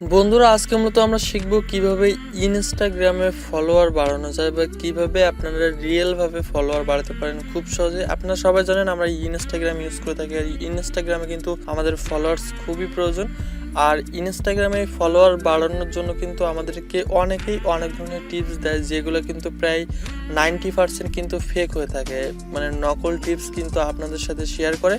বন্ধুরা আজকে মূলত আমরা শিখব কিভাবে ইনস্টাগ্রামে ফলোয়ার বাড়ানো যায় বা কিভাবে আপনারা রিয়েল ভাবে ফলোয়ার বাড়াতে পারেন খুব সহজে। আপনারা সবাই জানেন আমরা ইনস্টাগ্রাম ইউজ করে থাকি, আর ইনস্টাগ্রামে কিন্তু আমাদের ফলোয়ার্স খুবই প্রয়োজন। আর ইনস্টাগ্রামে ফলোয়ার বাড়ানোর জন্য কিন্তু আমাদেরকে অনেকেই অনেক ধরনের টিপস দেয়, যেগুলো কিন্তু প্রায় 90% কিন্তু ফেক হয়ে থাকে, মানে নকল টিপস কিন্তু আপনাদের সাথে শেয়ার করে।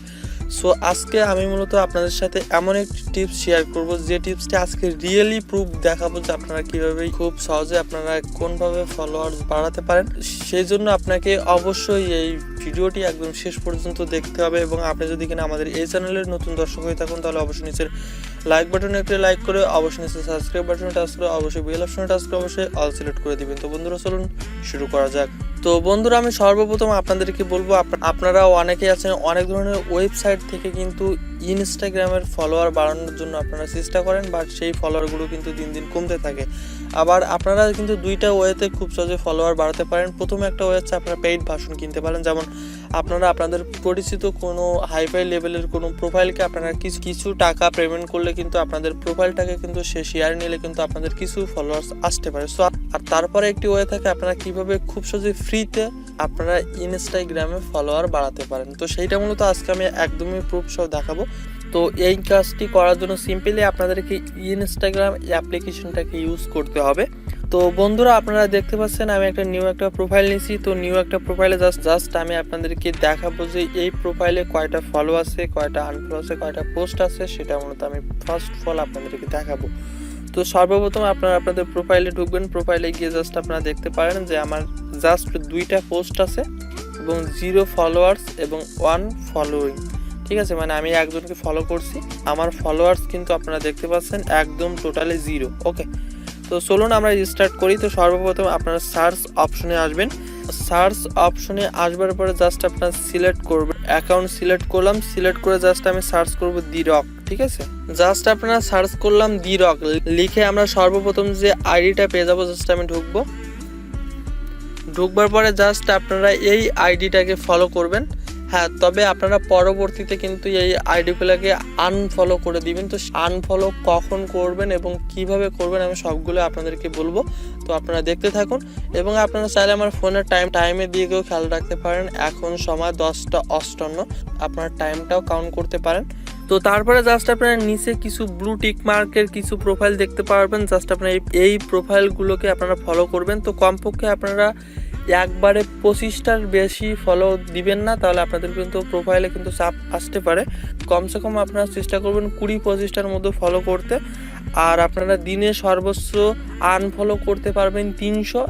সো আজকে আমি মূলত আপনাদের সাথে এমন একটি টিপস শেয়ার করব, যে টিপসটি আজকে রিয়েলি প্রুফ দেখাবো যে আপনারা কীভাবে খুব সহজে আপনারা কোনভাবে ফলোয়ার্স বাড়াতে পারেন। সেই জন্য আপনাকে অবশ্যই এই ভিডিওটি একদম শেষ পর্যন্ত দেখতে হবে, এবং আপনি যদি কিনা আমাদের এই চ্যানেলের নতুন দর্শক হয়ে থাকুন তাহলে অবশ্যই নিচের লাইক বাটনে একটি লাইক করে, অবশ্যই নিচে সাবস্ক্রাইব বাটনে টাচ করে, অবশ্যই বেল অপশনে টাচ করে অবশ্যই অল সিলেক্ট করে দিবেন। তো বন্ধুরা চলুন শুরু করা যাক। তো বন্ধুরা আমি সর্বপ্রথম আপনাদেরকে বলবো, আপনারা অনেকেই আছেন অনেক ধরনের ওয়েবসাইট থেকে কিন্তু ইনস্টাগ্রামের ফলোয়ার বাড়ানোর জন্য আপনারা চেষ্টা করেন, বাট সেই ফলোয়ারগুলো কিন্তু দিন দিন কমতে থাকে। আবার আপনারা কিন্তু দুইটা ওয়েতে খুব সহজে ফলোয়ার বাড়াতে পারেন। প্রথম একটা ওয়ে হচ্ছে আপনারা পেইড ভার্সন কিনতে পারেন, যেমন আপনারা আপনাদের পরিচিত কোনো হাইফাই লেভেলের কোনো প্রোফাইলকে আপনারা কিছু টাকা পেমেন্ট করলে কিন্তু আপনাদের প্রোফাইলটাকে কিন্তু সে শেয়ার নিলে কিন্তু আপনাদের কিছু ফলোয়ার্স আসতে পারে। সো আর তারপরে একটি ওয়ে থাকে আপনারা কিভাবে খুব সহজে ফ্রিতে আপনারা ইনস্টাগ্রামে ফলোয়ার বাড়াতে পারেন। তো সেইটা মূলত আজকে আমি একদমই প্রুফ সহ দেখাবো। তো এই কাজটি করার জন্য সিম্পলি আপনাদেরকে ইনস্টাগ্রাম অ্যাপ্লিকেশনটাকে ইউজ করতে হবে। তো বন্ধুরা আপনারা দেখতে পাচ্ছেন আমি একটা নিউ প্রোফাইল নিয়েছি। তো নিউ একটা প্রোফাইলে জাস্ট আমি আপনাদেরকে দেখাবো যে এই প্রোফাইলে কয়টা ফলো আছে, কয়টা আনফলো আছে, কয়টা পোস্ট আছে, সেটা মূলত আমি ফার্স্ট অফ অল আপনাদেরকে দেখাবো। তো সর্বপ্রথম আপনারা আপনাদের প্রোফাইলে ঢুকবেন। প্রোফাইলে গিয়ে জাস্ট আপনারা দেখতে পারেন যে আমার জাস্ট 2টা পোস্ট আছে এবং 0 ফলোয়ার্স এবং 1 ফলোয়িং। ঠিক আছে, মানে আমি একজনকে ফলো করছি, আমার ফলোয়ার্স কিন্তু আপনারা দেখতে পাচ্ছেন একদম টোটালি 0। ওকে, তো চলুন আমরা স্টার্ট করি। তো সর্বপ্রথম আপনারা সার্চ অপশনে আসবেন। সার্চ অপশনে আসবার পরে জাস্ট আপনারা সিলেক্ট করবেন, অ্যাকাউন্ট সিলেক্ট করলাম, সিলেক্ট করে জাস্ট আমি সার্চ করব 𝓕𝓞। ঠিক আছে, জাস্ট আপনারা সার্চ করলাম 𝓕𝓞 লিখে আমরা সর্বপ্রথম যে আইডিটা পেয়ে যাবো, জাস্ট আমি ঢুকবার পরে জাস্ট আপনারা এই আইডিটাকে ফলো করবেন। হ্যাঁ, তবে আপনারা পরবর্তীতে কিন্তু এই আইডিগুলোকে আনফলো করে দিবেন। তো আনফলো কখন করবেন এবং কিভাবে করবেন আমি সবগুলো আপনাদেরকে বলবো। তো আপনারা দেখতে থাকুন, এবং আপনারা চাইলে আমার ফোনের টাইমের দিকেও খেয়াল রাখতে পারেন। এখন সময় 10:58, আপনার টাইমটাও কাউন্ট করতে পারেন। তো তারপরে জাস্ট আপনারা নিচে কিছু ব্লু টিক মার্কের কিছু প্রোফাইল দেখতে পারবেন। জাস্ট আপনারা এই প্রোফাইলগুলোকে আপনারা ফলো করবেন। তো কমপক্ষে আপনারা একবারে 25টার বেশি ফলো দিবেন না, তাহলে আপনাদের কিন্তু প্রোফাইলে কিন্তু চাপ আসতে পারে। কমসে কম আপনারা চেষ্টা করবেন 20-25টার মধ্যে ফলো করতে। আর আপনারা দিনে সর্বোচ্চ আনফলো করতে পারবেন 300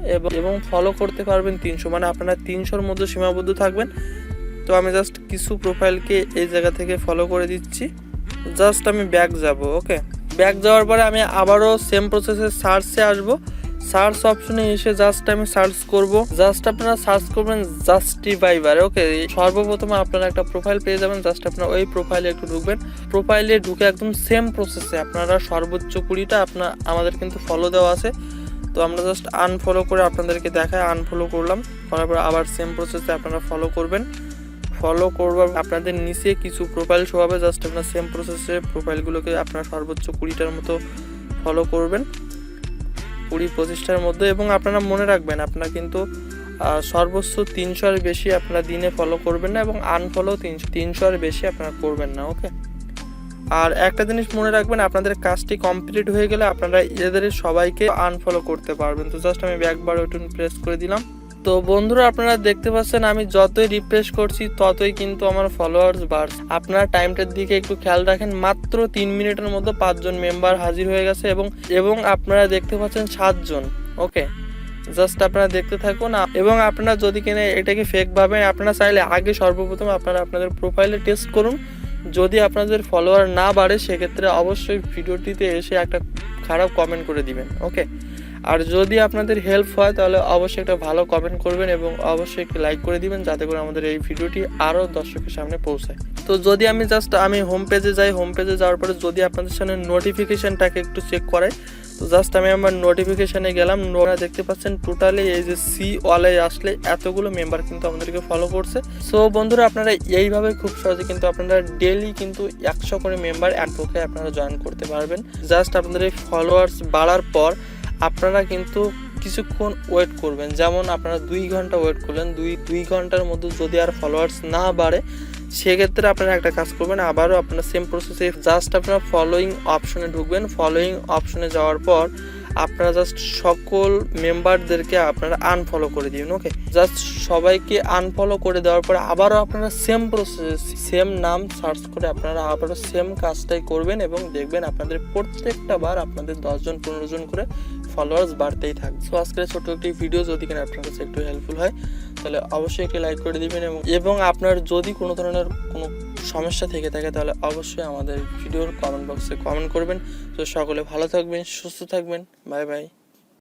এবং ফলো করতে পারবেন 300, মানে আপনারা 300-র মধ্যে সীমাবদ্ধ থাকবেন। তো আমি জাস্ট কিছু প্রোফাইলকে এই জায়গা থেকে ফলো করে দিচ্ছি। জাস্ট আমি ব্যাক যাব। ওকে, ব্যাক যাওয়ার পরে আমি আবারও সেম প্রসেসে সার্চে আসবো। সার্চ অপশনে এসে জাস্ট আমি সার্চ করব। জাস্ট আপনারা সার্চ করবেন জাস্টিফাইবার। ওকে, সর্বপ্রথমে আপনারা একটা প্রোফাইল পেয়ে যাবেন। জাস্ট আপনারা ওই প্রোফাইলে একটু ঢুকবেন। প্রোফাইলে ঢুকে একদম সেম প্রসেসে আপনারা সর্বোচ্চ 20টা আমাদের কিন্তু ফলো দেওয়া আছে। তো আমরা জাস্ট আনফলো করে আপনাদেরকে দেখায়, আনফলো করলাম, করার পর আবার সেম প্রসেসে আপনারা ফলো করবেন। ফলো করবার আপনাদের নিচে কিছু প্রোফাইল শো হবে। জাস্ট আপনার সেম প্রসেসে প্রোফাইলগুলোকে আপনারা সর্বোচ্চ 20টার মতো ফলো করবেন, 20-25টার মধ্যে। এবং আপনারা মনে রাখবেন আপনারা কিন্তু সর্বোচ্চ 300-এর বেশি আপনারা দিনে ফলো করবেন না, এবং আনফলো 300-এর বেশি আপনারা করবেন না। ওকে, আর একটা জিনিস মনে রাখবেন, আপনাদের কাজটি কমপ্লিট হয়ে গেলে আপনারা এদের সবাইকে আনফলো করতে পারবেন। তো জাস্ট আমি ব্যাক বাটন প্রেস করে দিলাম। তো বন্ধুরা আপনারা দেখতে পাচ্ছেন আমি যতই রিফ্রেশ করছি ততই কিন্তু আমার ফলোয়ার্স বাড়ছে। আপনারা টাইমটার দিকে একটু খেয়াল রাখেন, মাত্র 3 মিনিটের মধ্যে 5 জন মেম্বার হাজির হয়ে গেছে, এবং আপনারা দেখতে পাচ্ছেন 7 জন। ওকে, জাস্ট আপনারা দেখতে থাকুন। এবং আপনারা যদি কিনা এটাকে ফেক ভাবেন, আপনারা চাইলে আগে সর্বপ্রথম আপনারা আপনাদের প্রোফাইলে টেস্ট করুন। যদি আপনাদের ফলোয়ার না বাড়ে সেক্ষেত্রে অবশ্যই ভিডিওটিতে এসে একটা খারাপ কমেন্ট করে দিবেন। ওকে, আর যদি আপনাদের হেল্প হয় তাহলে অবশ্যই একটা ভালো কমেন্ট করবেন এবং অবশ্যই একটু লাইক করে দিবেন, যাতে করে আমাদের এই ভিডিওটি আরও দর্শকের সামনে পৌঁছায়। তো যদি আমি হোম পেজে যাই, হোম পেজে যাওয়ার পরে যদি আপনাদের সামনে নোটিফিকেশনটাকে একটু চেক করাই, তো জাস্ট আমি আমার নোটিফিকেশানে গেলাম, দেখতে পাচ্ছেন টোটালি এই যে সি ওয়ালে আসলে এতগুলো মেম্বার কিন্তু আমাদেরকে ফলো করছে। সো বন্ধুরা আপনারা এইভাবে খুব সহজে কিন্তু আপনারা ডেইলি কিন্তু 100 করে মেম্বার অ্যাডভোকে আপনারা জয়েন করতে পারবেন। জাস্ট আপনাদের এই ফলোয়ার্স বাড়ার পর আপনারা কিন্তু কিছুক্ষণ ওয়েট করবেন, যেমন আপনারা 2 ঘন্টা ওয়েট করলেন, 2 ঘন্টার মধ্যে যদি আর ফলোয়ার্স না বাড়ে সেক্ষেত্রে আপনারা একটা কাজ করবেন, আবারও আপনারা সেম প্রসেসে জাস্ট আপনারা ফলোয়িং অপশনে ঢুকবেন। ফলোয়িং অপশনে যাওয়ার পর আপনারা জাস্ট সকল মেম্বারদেরকে আপনারা আনফলো করে দিবেন। ওকে, জাস্ট সবাইকে আনফলো করে দেওয়ার পর আবারও আপনারা সেম প্রসেস সেম নাম সার্চ করে আপনারা আবারও সেম কাজটাই করবেন এবং দেখবেন আপনাদের প্রত্যেকটা বার আপনাদের 10 জন 15 জন করে ফলোয়ার্স বাড়তেই থাকবে। সো আজকের ছোট একটি ভিডিও যদি কিনা আপনার কাছে একটু হেল্পফুল হয় তাহলে অবশ্যই একটি লাইক করে দিবেন এবং আপনার যদি কোনো ধরনের কোনো সমস্যা থেকে থাকে তাহলে অবশ্যই আমাদের ভিডিওর কমেন্ট বক্সে কমেন্ট করবেন। তো সকলে ভালো থাকবেন, সুস্থ থাকবেন, বাই বাই।